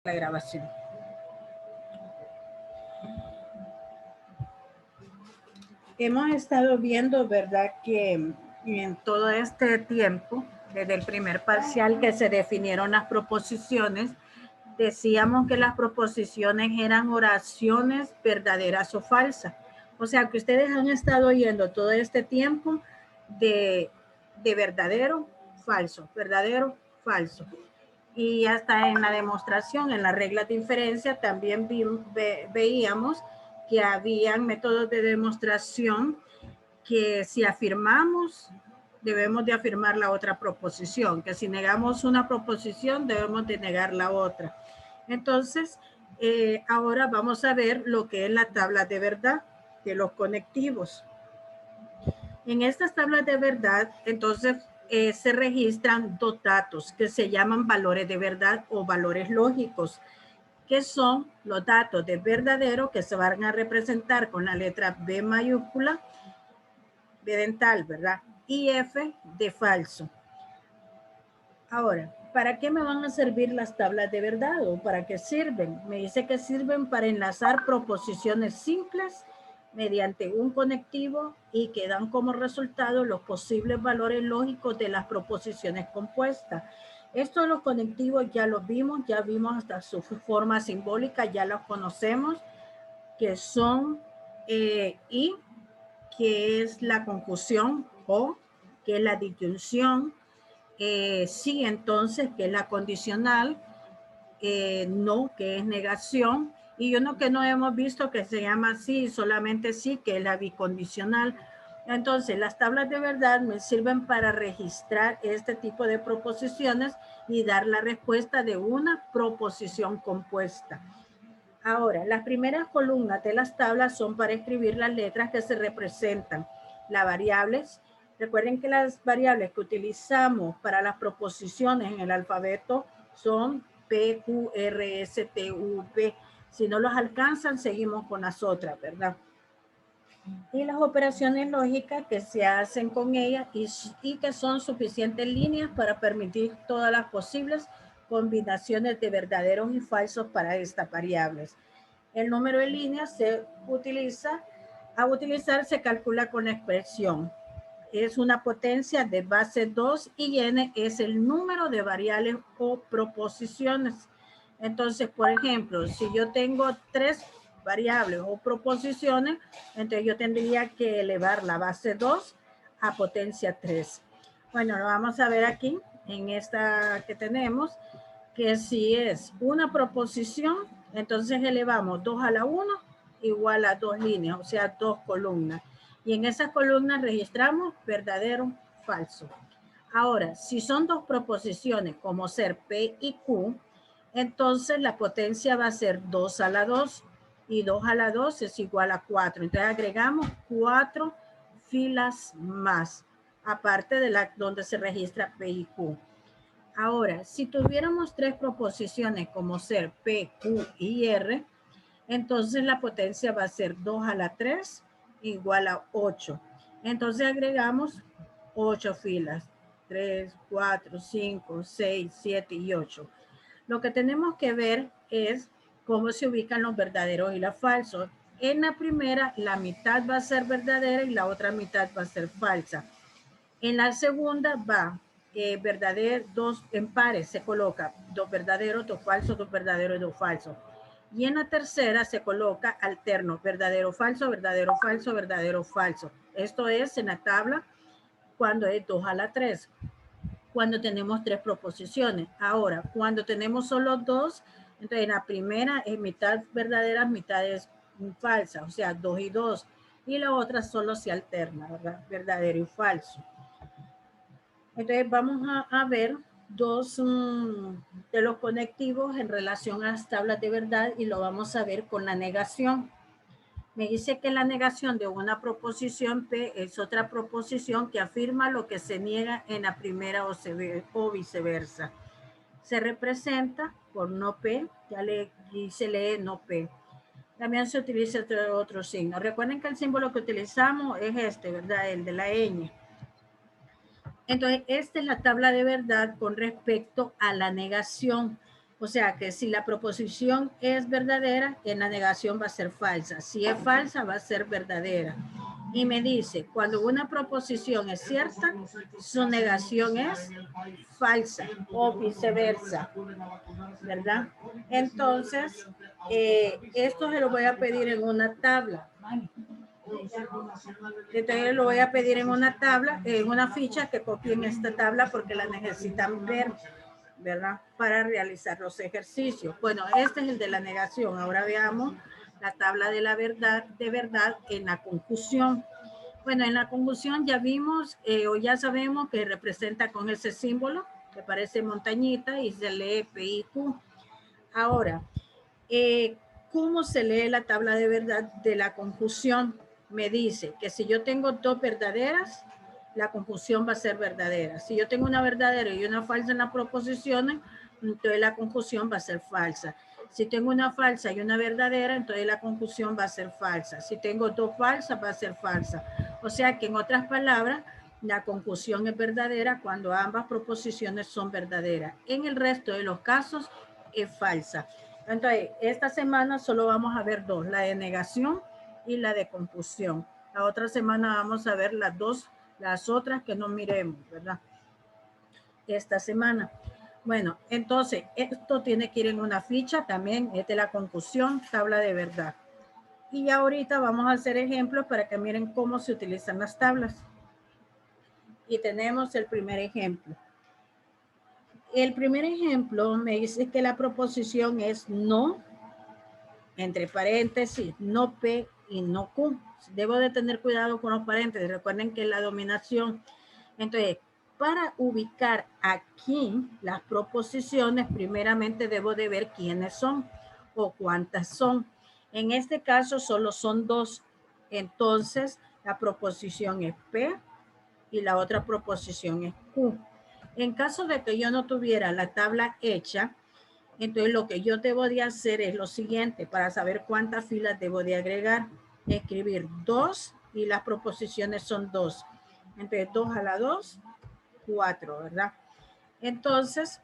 la grabación. Hemos estado viendo, ¿verdad?, que en todo este tiempo, desde el primer parcial que se definieron las proposiciones, decíamos que las proposiciones eran oraciones verdaderas o falsas. O sea, que ustedes han estado oyendo todo este tiempo de verdadero, falso, verdadero, falso. Y hasta en la demostración, en las reglas de inferencia, también veíamos que habían métodos de demostración que si afirmamos, debemos de afirmar la otra proposición, que si negamos una proposición, debemos de negar la otra. Entonces, ahora vamos a ver lo que es la tabla de verdad de los conectivos. En estas tablas de verdad, entonces, se registran dos datos que se llaman valores de verdad o valores lógicos, que son los datos de verdadero que se van a representar con la letra B mayúscula, B dental, ¿verdad? Y F de falso. Ahora, ¿para qué me van a servir las tablas de verdad o para qué sirven? Me dice que sirven para enlazar proposiciones simples mediante un conectivo y que dan como resultado los posibles valores lógicos de las proposiciones compuestas. Estos los conectivos ya los vimos, ya vimos hasta su forma simbólica, ya los conocemos, que son y, que es la conjunción, o, que es la disyunción, sí, entonces, que es la condicional, no, que es negación, y uno que no hemos visto que se llama sí, solamente sí, que es la bicondicional. Entonces, las tablas de verdad me sirven para registrar este tipo de proposiciones y dar la respuesta de una proposición compuesta. Ahora, las primeras columnas de las tablas son para escribir las letras que se representan. Las variables, recuerden que las variables que utilizamos para las proposiciones en el alfabeto son P, Q, R, S, T, U, V. Si no los alcanzan, seguimos con las otras, ¿verdad? Y las operaciones lógicas que se hacen con ellas y que son suficientes líneas para permitir todas las posibles combinaciones de verdaderos y falsos para estas variables. El número de líneas se utiliza, se calcula con la expresión. Es una potencia de base 2 y n es el número de variables o proposiciones. Entonces, por ejemplo, si yo tengo 3 variables o proposiciones, entonces yo tendría que elevar la base 2 a potencia 3. Bueno, lo vamos a ver aquí en esta que tenemos, que si es una proposición, entonces elevamos 2 a la 1 igual a 2 líneas, o sea, 2 columnas. Y en esas columnas registramos verdadero, falso. Ahora, si son dos proposiciones como ser P y Q, entonces la potencia va a ser 2 a la 2 y 2 a la 2 es igual a 4. Entonces agregamos 4 filas más, aparte de la donde se registra P y Q. Ahora, si tuviéramos tres proposiciones como ser P, Q y R, entonces la potencia va a ser 2 a la 3 igual a 8. Entonces agregamos 8 filas, 3, 4, 5, 6, 7 y 8. Lo que tenemos que ver es cómo se ubican los verdaderos y los falsos. En la primera, la mitad va a ser verdadera y la otra mitad va a ser falsa. En la segunda va verdadero, dos en pares se coloca, dos verdaderos, dos falsos, dos verdaderos y dos falsos. Y en la tercera se coloca alterno, verdadero, falso, verdadero, falso, verdadero, falso. Esto es en la tabla cuando es 2 a la 3, cuando tenemos tres proposiciones. Ahora, cuando tenemos solo dos, entonces en la primera es mitad verdadera, mitad es falsa, o sea, 2 y 2. Y la otra solo se alterna, ¿verdad? Verdadero y falso. Entonces vamos a ver dos de los conectivos en relación a las tablas de verdad y lo vamos a ver con la negación. Me dice que la negación de una proposición P es otra proposición que afirma lo que se niega en la primera o viceversa. Se representa por no P, y se lee no P. También se utiliza otro signo. Recuerden que el símbolo que utilizamos es este, ¿verdad? El de la ñ. Entonces, esta es la tabla de verdad con respecto a la negación. O sea que si la proposición es verdadera, en la negación va a ser falsa. Si es falsa, va a ser verdadera. Y me dice, cuando una proposición es cierta, su negación es falsa o viceversa, ¿verdad? Entonces, esto se lo voy a pedir en una tabla. Entonces lo voy a pedir en una tabla, en una ficha que copien esta tabla porque la necesitan ver, ¿verdad? Para realizar los ejercicios. Bueno, este es el de la negación. Ahora veamos la tabla de la verdad, en la conjunción. Bueno, en la conjunción ya vimos o ya sabemos que representa con ese símbolo que parece montañita y se lee P y Q. Ahora, ¿cómo se lee la tabla de verdad de la conjunción? Me dice que si yo tengo dos verdaderas, la conjunción va a ser verdadera. Si yo tengo una verdadera y una falsa en las proposiciones, entonces la conjunción va a ser falsa. Si tengo una falsa y una verdadera, entonces la conjunción va a ser falsa. Si tengo dos falsas, va a ser falsa. O sea que en otras palabras, la conjunción es verdadera cuando ambas proposiciones son verdaderas. En el resto de los casos es falsa. Entonces, esta semana solo vamos a ver dos, la de negación y la de confusión. La otra semana vamos a ver las otras que no miremos, ¿verdad? Esta semana. Bueno, entonces, esto tiene que ir en una ficha también, es de la confusión, tabla de verdad. Y ahorita vamos a hacer ejemplos para que miren cómo se utilizan las tablas. Y tenemos el primer ejemplo. El primer ejemplo me dice que la proposición es no, entre paréntesis, no P y no Q. Debo de tener cuidado con los paréntesis. Recuerden que la dominación. Entonces, para ubicar aquí las proposiciones, primeramente debo de ver quiénes son o cuántas son. En este caso solo son dos. Entonces, la proposición es P y la otra proposición es Q. En caso de que yo no tuviera la tabla hecha, entonces lo que yo debo de hacer es lo siguiente, para saber cuántas filas debo de agregar, escribir 2 y las proposiciones son 2. Entonces 2 a la 2, 4, ¿verdad? Entonces,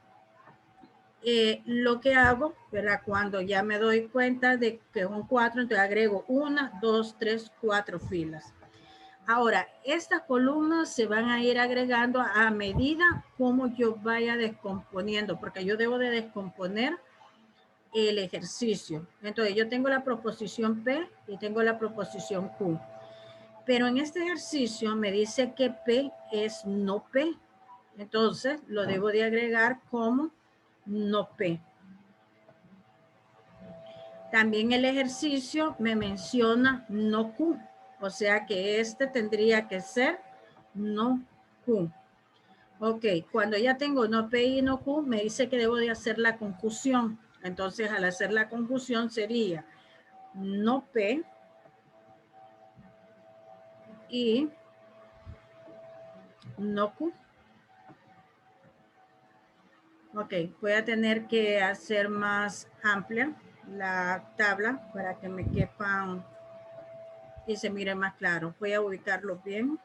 lo que hago, ¿verdad? Cuando ya me doy cuenta de que son 4, entonces agrego 1, 2, 3, 4 filas. Ahora, estas columnas se van a ir agregando a medida como yo vaya descomponiendo, porque yo debo de descomponer el ejercicio. Entonces, yo tengo la proposición P y tengo la proposición Q. Pero en este ejercicio me dice que P es no P. Entonces, lo debo de agregar como no P. También el ejercicio me menciona no Q. O sea que este tendría que ser no Q. Ok, cuando ya tengo no P y no Q, me dice que debo de hacer la conjunción. Entonces, al hacer la conjunción sería no P y no Q. Ok, voy a tener que hacer más amplia la tabla para que me quepan y se mire más claro. Voy a ubicarlo bien.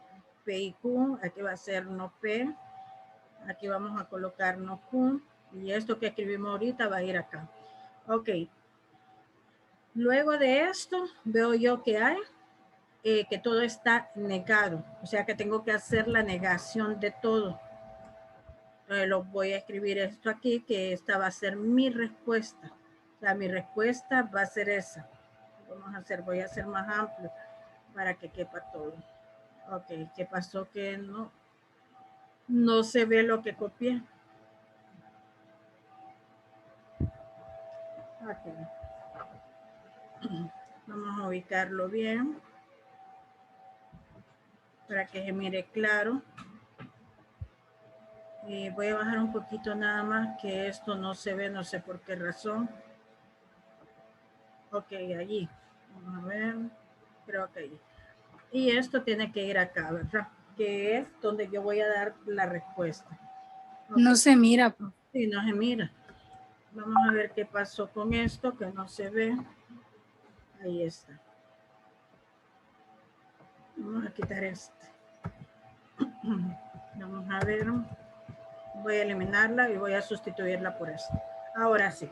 P y Q, aquí va a ser no P. Aquí vamos a colocar no Q. Y esto que escribimos ahorita va a ir acá. Ok. Luego de esto, veo yo que hay que todo está negado. O sea que tengo que hacer la negación de todo. Entonces lo voy a escribir esto aquí, que esta va a ser mi respuesta. O sea, mi respuesta va a ser esa. Vamos a hacer, voy a hacer más amplio para que quepa todo. Ok, ¿qué pasó? Que no se ve lo que copié. Ok. Vamos a ubicarlo bien para que se mire claro. Voy a bajar un poquito nada más, que esto no se ve, no sé por qué razón. Ok, allí. Vamos a ver. Creo que allí. Y esto tiene que ir acá, ¿verdad? Que es donde yo voy a dar la respuesta. Okay. No se mira. Sí, no se mira. Vamos a ver qué pasó con esto, que no se ve. Ahí está. Vamos a quitar este. Vamos a ver. Voy a eliminarla y voy a sustituirla por esto. Ahora sí.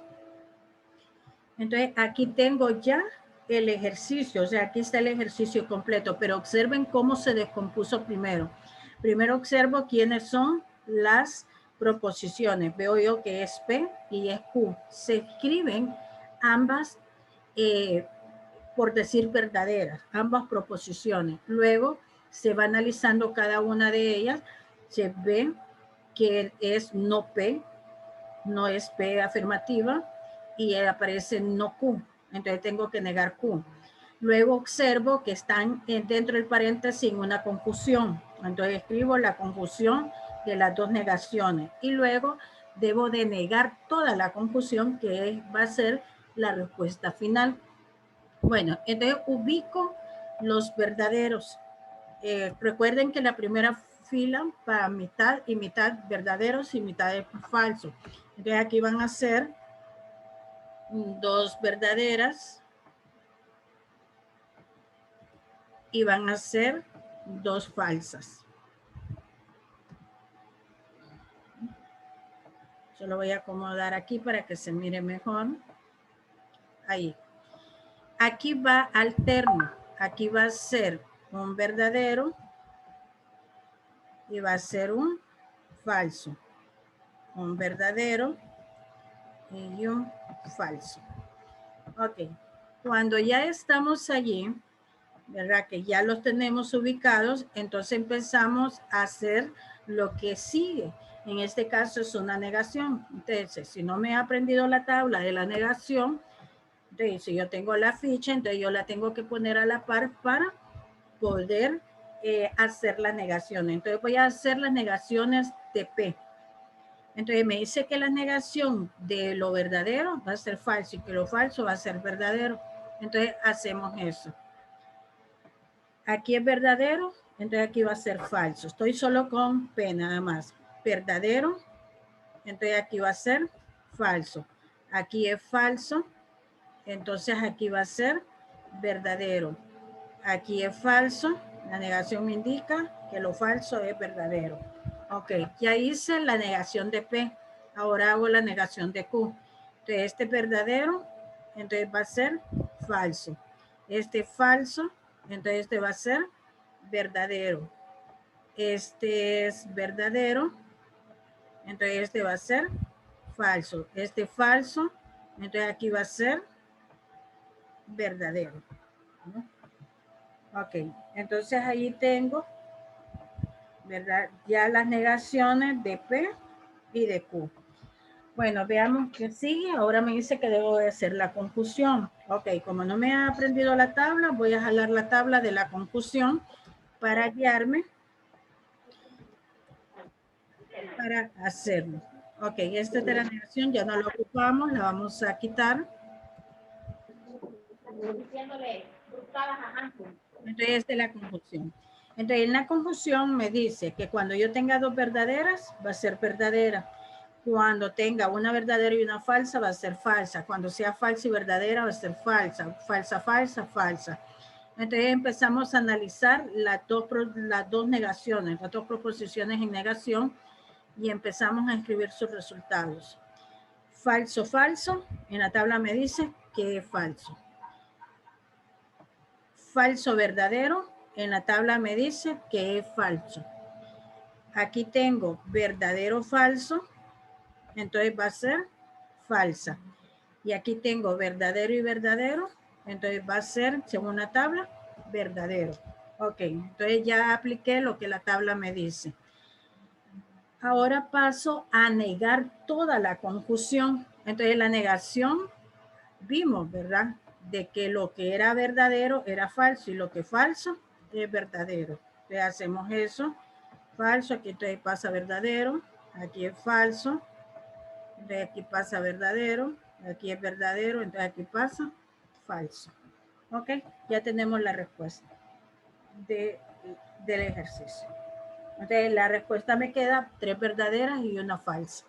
Entonces, aquí tengo ya el ejercicio, o sea, aquí está el ejercicio completo, pero observen cómo se descompuso primero. Primero observo quiénes son las proposiciones. Veo yo que es P y es Q. Se escriben ambas, por decir verdaderas, ambas proposiciones. Luego se va analizando cada una de ellas, se ve que es no P, no es P afirmativa, y aparece no Q. Entonces tengo que negar Q. Luego observo que están dentro del paréntesis una conjunción. Entonces escribo la conjunción de las dos negaciones. Y luego debo de negar toda la conjunción que va a ser la respuesta final. Bueno, entonces ubico los verdaderos. Recuerden que la primera fila para mitad y mitad verdaderos y mitad falsos. Entonces aquí van a ser dos verdaderas y van a ser dos falsas. Yo lo voy a acomodar aquí para que se mire mejor. Ahí. Aquí va alterno. Aquí va a ser un verdadero y va a ser un falso. Un verdadero y un falso. Ok. Cuando ya estamos allí, ¿verdad? Que ya los tenemos ubicados, entonces empezamos a hacer lo que sigue. En este caso es una negación. Entonces, si no me he aprendido la tabla de la negación, entonces si yo tengo la ficha, entonces yo la tengo que poner a la par para poder hacer la negación. Entonces voy a hacer las negaciones de P. Entonces me dice que la negación de lo verdadero va a ser falso y que lo falso va a ser verdadero. Entonces hacemos eso. Aquí es verdadero, entonces aquí va a ser falso. Estoy solo con P nada más. Verdadero, entonces aquí va a ser falso. Aquí es falso, entonces aquí va a ser verdadero. Aquí es falso, la negación me indica que lo falso es verdadero. Ok, ya hice la negación de P, ahora hago la negación de Q. Entonces este es verdadero, entonces va a ser falso. Este es falso, entonces este va a ser verdadero. Este es verdadero, entonces este va a ser falso. Este es falso, entonces aquí va a ser verdadero. Ok, entonces ahí tengo, ¿verdad? Ya las negaciones de P y de Q. Bueno, veamos qué sigue. Ahora me dice que debo de hacer la confusión. Ok, como no me ha aprendido la tabla, voy a jalar la tabla de la confusión para guiarme para hacerlo. Ok, esta de la negación ya no la ocupamos, la vamos a quitar. Entonces, esta es la conjunción. Entonces, en la conjunción me dice que cuando yo tenga dos verdaderas, va a ser verdadera. Cuando tenga una verdadera y una falsa, va a ser falsa. Cuando sea falsa y verdadera, va a ser falsa. Falsa, falsa, falsa. Entonces, empezamos a analizar las dos negaciones, las dos proposiciones en negación y empezamos a escribir sus resultados. Falso, falso. En la tabla me dice que es falso. Falso, verdadero. En la tabla me dice que es falso. Aquí tengo verdadero, falso. Entonces va a ser falsa. Y aquí tengo verdadero y verdadero. Entonces va a ser, según la tabla, verdadero. Ok, entonces ya apliqué lo que la tabla me dice. Ahora paso a negar toda la conjunción. Entonces la negación vimos, ¿verdad? De que lo que era verdadero era falso y lo que es falso es verdadero. Entonces hacemos eso, falso, aquí entonces pasa verdadero, aquí es falso, entonces aquí pasa verdadero, aquí es verdadero, entonces aquí pasa falso. ¿Ok? Ya tenemos la respuesta del ejercicio. Entonces la respuesta me queda 3 verdaderas y una falsa.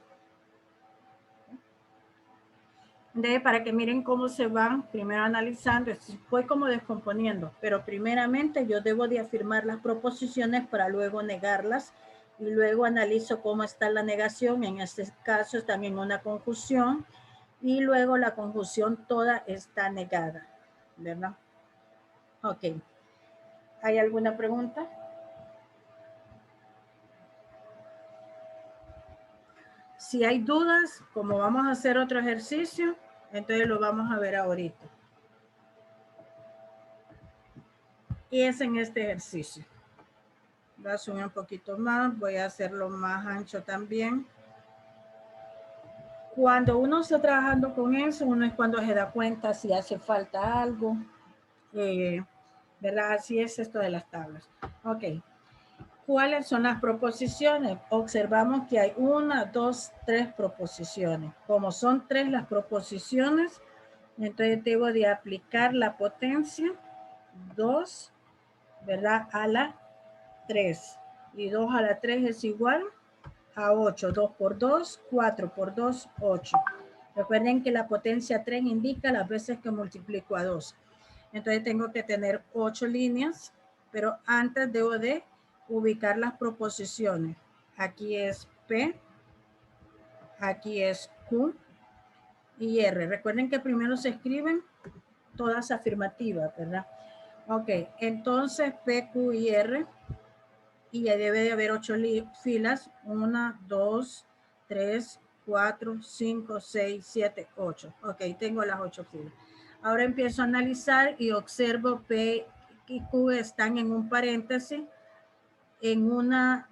Para que miren cómo se van primero analizando, voy como descomponiendo, pero primeramente yo debo de afirmar las proposiciones para luego negarlas y luego analizo cómo está la negación, en este caso es también una conjunción y luego la conjunción toda está negada, ¿verdad? Ok. ¿Hay alguna pregunta? Si hay dudas, como vamos a hacer otro ejercicio, entonces lo vamos a ver ahorita. Y es en este ejercicio. Voy a subir un poquito más, voy a hacerlo más ancho también. Cuando uno está trabajando con eso, uno es cuando se da cuenta si hace falta algo, ¿verdad? Así es esto de las tablas. Ok. ¿Cuáles son las proposiciones? Observamos que hay 1, 2, 3 proposiciones. Como son 3 las proposiciones, entonces debo de aplicar la potencia 2, ¿verdad? A la 3. Y 2 a la 3 es igual a 8. 2 por 2, 4 por 2, 8. Recuerden que la potencia 3 indica las veces que multiplico a 2. Entonces tengo que tener 8 líneas, pero antes debo de ubicar las proposiciones. Aquí es P, aquí es Q y R. Recuerden que primero se escriben todas afirmativas, ¿verdad? Ok, entonces P, Q y R, y ya debe de haber 8 filas. 1, 2, 3, 4, 5, 6, 7, 8. Ok, tengo las 8 filas. Ahora empiezo a analizar y observo P y Q están en un paréntesis, en una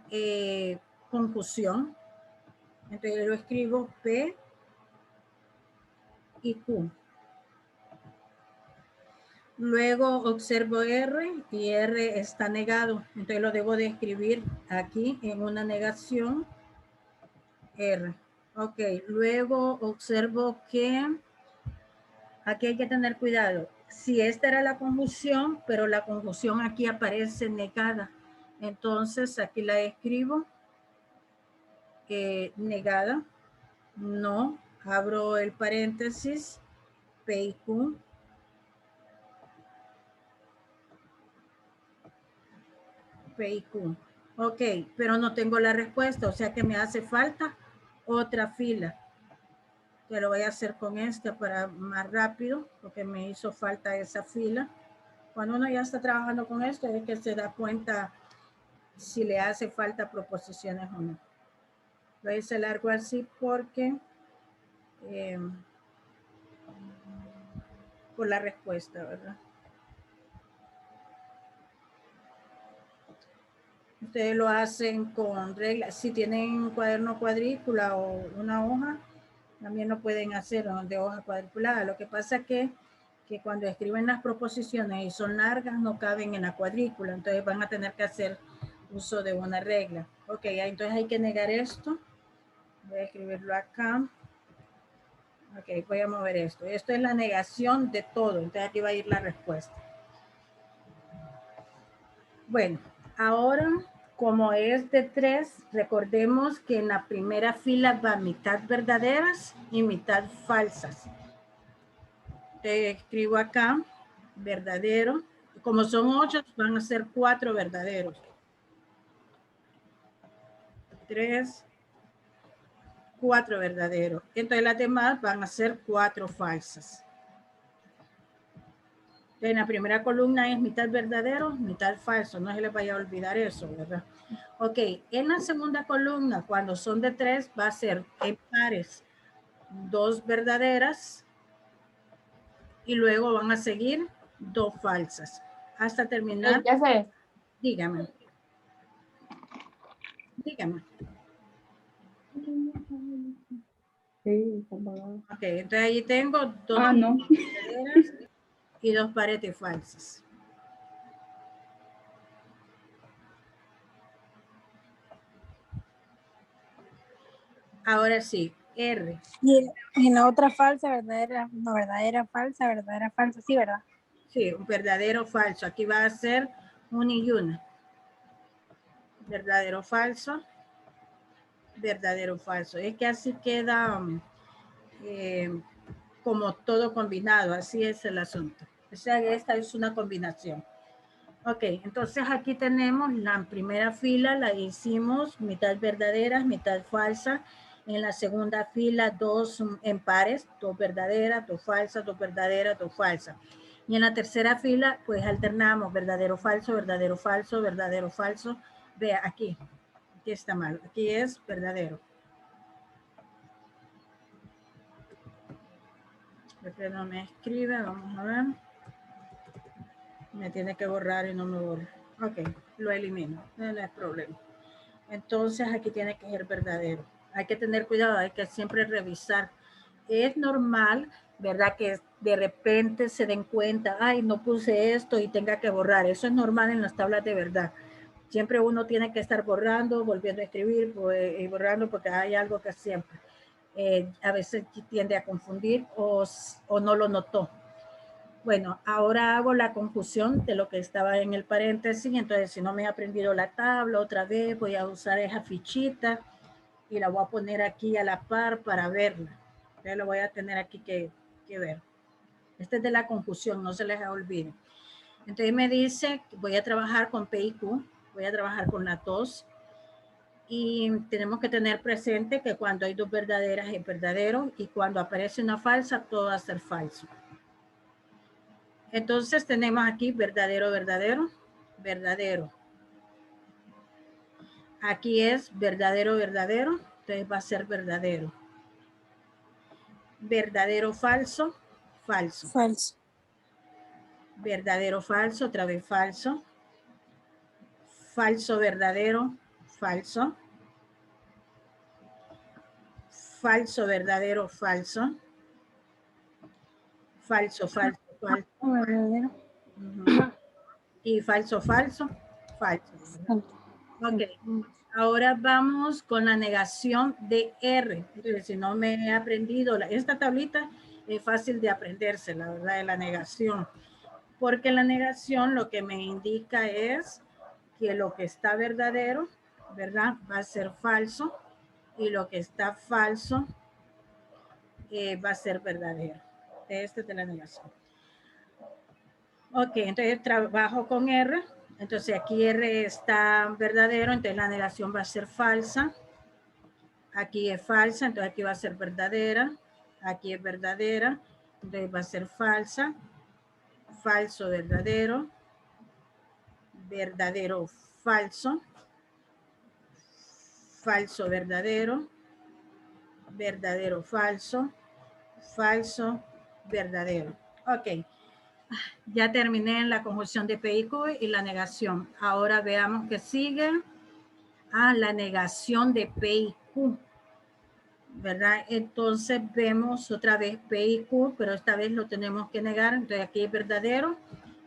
conjunción. Entonces lo escribo P y Q. Luego observo R y R está negado. Entonces lo debo de escribir aquí en una negación R. Ok, luego observo que aquí hay que tener cuidado. Si esta era la conjunción, pero la conjunción aquí aparece negada. Entonces aquí la escribo negada. No, abro el paréntesis, P y Q. P y Q. Ok, pero no tengo la respuesta, o sea que me hace falta otra fila. Que lo voy a hacer con esta para más rápido, porque me hizo falta esa fila. Cuando uno ya está trabajando con esto, es que se da cuenta si le hace falta proposiciones o no. Lo hice largo así porque por la respuesta, ¿verdad? Ustedes lo hacen con reglas. Si tienen un cuaderno cuadrícula o una hoja, también lo pueden hacer de hoja cuadriculada. Lo que pasa es que cuando escriben las proposiciones y son largas, no caben en la cuadrícula. Entonces van a tener que hacer uso de una regla. Ok, entonces hay que negar esto. Voy a escribirlo acá. Ok, voy a mover esto. Esto es la negación de todo. Entonces aquí va a ir la respuesta. Bueno, ahora como es de 3, recordemos que en la primera fila va mitad verdaderas y mitad falsas. Te escribo acá, verdadero. Como son 8, van a ser 4 verdaderos. 3, 4 verdaderos. Entonces las demás van a ser 4 falsas. En la primera columna es mitad verdadero, mitad falso. No se les vaya a olvidar eso, ¿verdad? Ok, en la segunda columna, cuando son de 3, va a ser en pares 2 verdaderas y luego van a seguir 2 falsas. Hasta terminar. Ya sé. Dígame. Dígame. Sí, está apagado. Ok, entonces ahí tengo 2 no. verdaderas y 2 paredes falsas. Ahora sí, R. Y la otra falsa, verdadera, no, verdadera, falsa, sí, ¿verdad? Sí, un verdadero falso. Aquí va a ser una y una. Verdadero falso. Verdadero falso. Es que así queda como todo combinado. Así es el asunto. O sea, esta es una combinación. Ok, entonces aquí tenemos la primera fila, la hicimos mitad verdaderas, mitad falsa. En la segunda fila, 2 en pares, 2 verdaderas, 2 falsas, 2 verdaderas, 2 falsas. Y en la tercera fila, pues alternamos verdadero, falso, verdadero, falso, verdadero, falso. Vea, aquí está mal. Aquí es verdadero. Porque no me escribe, vamos a ver. Me tiene que borrar y no me borra. Ok, lo elimino, no hay problema. Entonces aquí tiene que ser verdadero. Hay que tener cuidado, hay que siempre revisar. Es normal, ¿verdad? Que de repente se den cuenta, ay, no puse esto y tenga que borrar. Eso es normal en las tablas de verdad. Siempre uno tiene que estar borrando, volviendo a escribir y borrando porque hay algo que siempre a veces tiende a confundir o no lo notó. Bueno, ahora hago la confusión de lo que estaba en el paréntesis. Entonces, si no me he aprendido la tabla otra vez, voy a usar esa fichita y la voy a poner aquí a la par para verla. Ya lo voy a tener aquí que ver. Este es de la confusión, no se les olvide. Entonces me dice que voy a trabajar con P y Q, voy a trabajar con la tos. Y tenemos que tener presente que cuando hay 2 verdaderas es verdadero y cuando aparece una falsa, todo va a ser falso. Entonces tenemos aquí verdadero, verdadero, verdadero. Aquí es verdadero, verdadero, entonces va a ser verdadero. Verdadero, falso, falso. Falso. Verdadero, falso, otra vez falso. Falso, verdadero, falso. Falso, verdadero, falso. Falso, falso, falso. Verdadero. Y falso, falso, falso. Falso. Ok. Ahora vamos con la negación de R. Entonces, si no me he aprendido, esta tablita es fácil de aprenderse, la verdad, de la negación. Porque la negación lo que me indica es que lo que está verdadero, ¿verdad? Va a ser falso. Y lo que está falso va a ser verdadero. Este es de la negación. Ok, entonces trabajo con R. Entonces aquí R está verdadero, entonces la negación va a ser falsa. Aquí es falsa, entonces aquí va a ser verdadera. Aquí es verdadera, entonces va a ser falsa. Falso, verdadero. Verdadero, falso. Falso, verdadero. Verdadero, falso. Falso, verdadero. Ok. Ya terminé en la conjunción de P y Q y la negación. Ahora veamos qué sigue. La negación de P y Q. ¿Verdad? Entonces vemos otra vez P y Q, pero esta vez lo tenemos que negar. Entonces aquí es verdadero,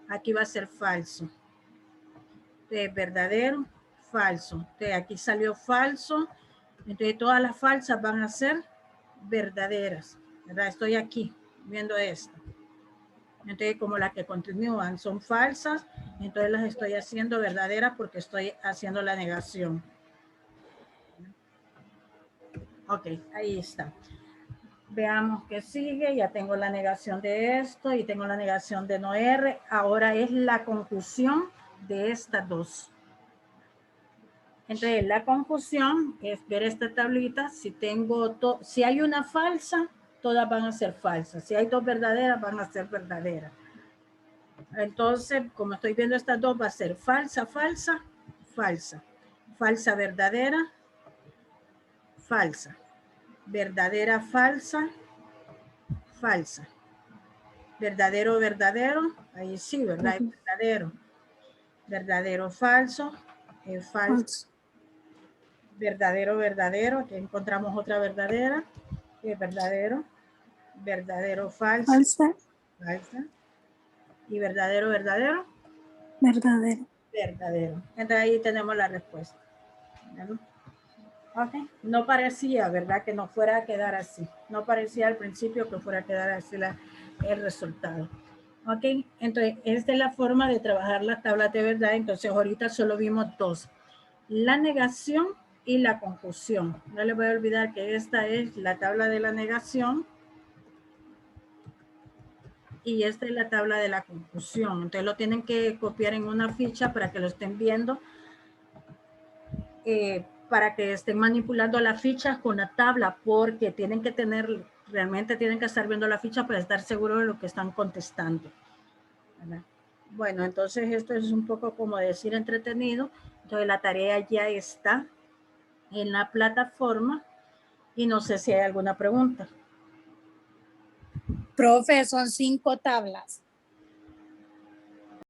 aquí va a ser falso. Entonces verdadero, falso. Entonces aquí salió falso. Entonces todas las falsas van a ser verdaderas. ¿Verdad? Estoy aquí viendo esto. Entonces como las que continúan son falsas, entonces las estoy haciendo verdaderas porque estoy haciendo la negación. Ok, ahí está. Veamos qué sigue. Ya tengo la negación de esto y tengo la negación de no R. Ahora es la conjunción de estas dos. Entonces la conjunción es ver esta tablita. Si hay una falsa, todas van a ser falsas. Si hay 2 verdaderas, van a ser verdaderas. Entonces, como estoy viendo estas dos, va a ser falsa, falsa, falsa. Falsa, verdadera, falsa. Verdadera, falsa, falsa. Verdadero, verdadero. Ahí sí, ¿verdad? Es verdadero. Verdadero, falso. Falso. Verdadero, verdadero. Aquí encontramos otra verdadera. Verdadero. Verdadero, falso. Falsa. Falsa. Y verdadero, verdadero. Verdadero. Verdadero. Entonces ahí tenemos la respuesta. ¿Verdad? Ok. No parecía, ¿verdad? Que no fuera a quedar así. No parecía al principio que fuera a quedar así el resultado. Ok. Entonces, esta es la forma de trabajar las tablas de verdad. Entonces, ahorita solo vimos dos. La negación y la conjunción. No les voy a olvidar que esta es la tabla de la negación. Y esta es la tabla de la conjunción. Entonces, lo tienen que copiar en una ficha para que lo estén viendo. para que estén manipulando las fichas con la tabla, porque tienen que tener, realmente tienen que estar viendo la ficha para estar seguros de lo que están contestando, ¿verdad? Bueno, entonces esto es un poco como decir entretenido. Entonces la tarea ya está en la plataforma y no sé si hay alguna pregunta. Profe, son 5 tablas.